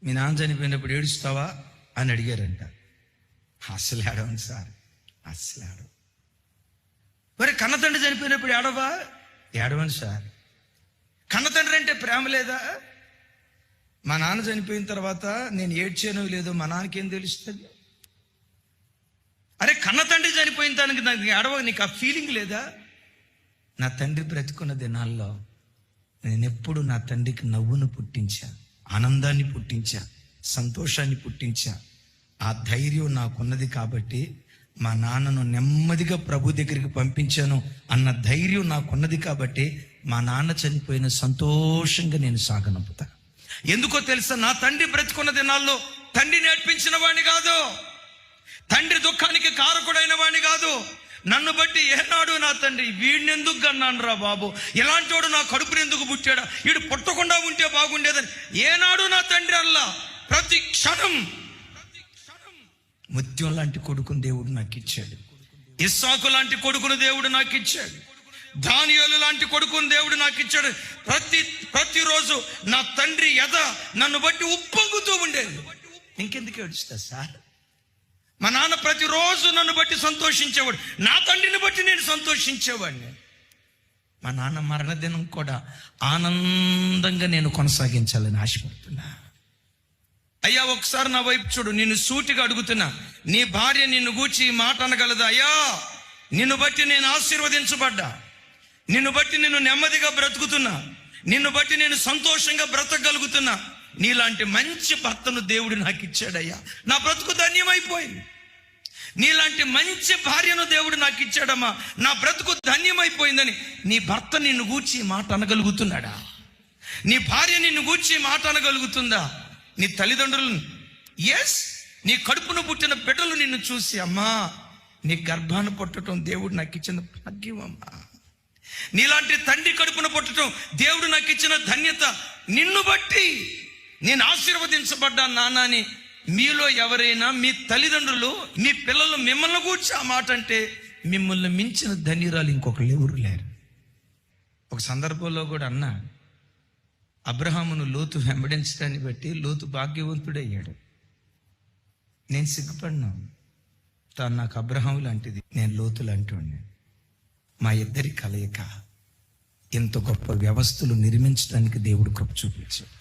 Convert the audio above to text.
మీ నాన్న చనిపోయినప్పుడు ఏడుస్తావా అని అడిగారంట. అస్సలు ఏడవను సార్, అస్సలు ఏడవ. మరి కన్నతండ్రి చనిపోయినప్పుడు ఏడవా? ఏడవను సార్. కన్నతండ్రి అంటే ప్రేమ లేదా? మా నాన్న చనిపోయిన తర్వాత నేను ఏడ్చానో లేదో మా నాన్నకేం తెలుస్తుంది? అరే కన్నతండ్రి చనిపోయిన దానికి నాకు ఏడవ, నీకు ఆ ఫీలింగ్ లేదా? నా తండ్రి బ్రతుకున్న దినాల్లో నేను ఎప్పుడు నా తండ్రికి నవ్వును పుట్టించా, ఆనందాన్ని పుట్టించా, సంతోషాన్ని పుట్టించా. ఆ ధైర్యం నాకున్నది కాబట్టి మా నాన్నను నెమ్మదిగా ప్రభు దగ్గరికి పంపించాను అన్న ధైర్యం నాకున్నది కాబట్టి మా నాన్న చనిపోయిన సంతోషంగా నేను సాగనంపుతా. ఎందుకో తెలుసా? నా తండ్రి బ్రతుకున్న దినాల్లో తండ్రి నేర్పించిన వాడిని కాదు, తండ్రి దుఃఖానికి కారకుడైన వాడిని కాదు. నన్ను బట్టి ఏనాడు నా తండ్రి వీడిని ఎందుకు కన్నాను రా బాబు, ఇలాంటి వాడు నా కడుపుని ఎందుకు పుట్టాడా, వీడు పుట్టకుండా ఉంటే బాగుండేదని ఏనాడు నా తండ్రి అల్లా. ప్రతి క్షణం ముత్యం లాంటి కొడుకుని దేవుడు నాకు ఇచ్చాడు. ఇస్సాకు లాంటి కొడుకుని దేవుడు నాకు ఇచ్చాడు. దానియేలు లాంటి కొడుకుని దేవుడు నాకు ఇచ్చాడు. ప్రతిరోజు నా తండ్రి ఎద నన్ను బట్టి ఉప్పొంగుతూ ఉండేది. ఇంకెందుకు ఏడుస్తా సార్? మా నాన్న ప్రతిరోజు నన్ను బట్టి సంతోషించేవాడు, నా తండ్రిని బట్టి నేను సంతోషించేవాడిని. మా నాన్న మరణదినం కూడా ఆనందంగా నేను కొనసాగించాలని ఆశపడుతున్నా. అయ్యా ఒకసారి నా వైపు చూడు, నిన్ను సూటిగా అడుగుతున్నా, నీ భార్య నిన్ను గూర్చి మాట అనగలదా? అయ్యా నిన్ను బట్టి నేను ఆశీర్వదించబడ్డా, నిన్ను బట్టి నేను నెమ్మదిగా బ్రతుకుతున్నా, నిన్ను బట్టి నేను సంతోషంగా బ్రతకగలుగుతున్నా. నీలాంటి మంచి భర్తను దేవుడు నాకు ఇచ్చాడయ్యా, నా బ్రతుకు ధన్యమైపోయింది. నీలాంటి మంచి భార్యను దేవుడు నాకు ఇచ్చాడమ్మా, నా బ్రతుకు ధన్యమైపోయిందని నీ భర్త నిన్ను గూర్చి మాట అనగలుగుతున్నాడా? నీ భార్య నిన్ను గూర్చి మాట అనగలుగుతుందా? నీ తల్లిదండ్రులను, ఎస్ నీ కడుపును పుట్టిన బిడ్డలు నిన్ను చూసి అమ్మా నీ గర్భాన్ని పుట్టడం దేవుడు నాకు ఇచ్చిన భాగ్యం అమ్మా, నీలాంటి తండ్రి కడుపున పుట్టడం దేవుడు నాకు ఇచ్చిన ధన్యత, నిన్ను బట్టి నేను ఆశీర్వదించబడ్డాను నాన్న అని మీలో ఎవరైనా మీ తల్లిదండ్రులు మీ పిల్లలు మిమ్మల్ని కూర్చి ఆ మాట అంటే మిమ్మల్ని మించిన ధన్యురాలు ఇంకొకరు ఎవరు లేరు. ఒక సందర్భంలో కూడా అన్నా, అబ్రహామును లోతు వెంబడించడాన్ని బట్టి లోతు భాగ్యవంతుడయ్యాడు. నేను సిగ్గుపడినాను, తాను నాకు అబ్రహాము లాంటిది, నేను లోతు లాంటివాడిని. మా ఇద్దరి కలయిక ఇంత గొప్ప వ్యవస్థలు నిర్మించడానికి దేవుడు కృప చూపించాడు.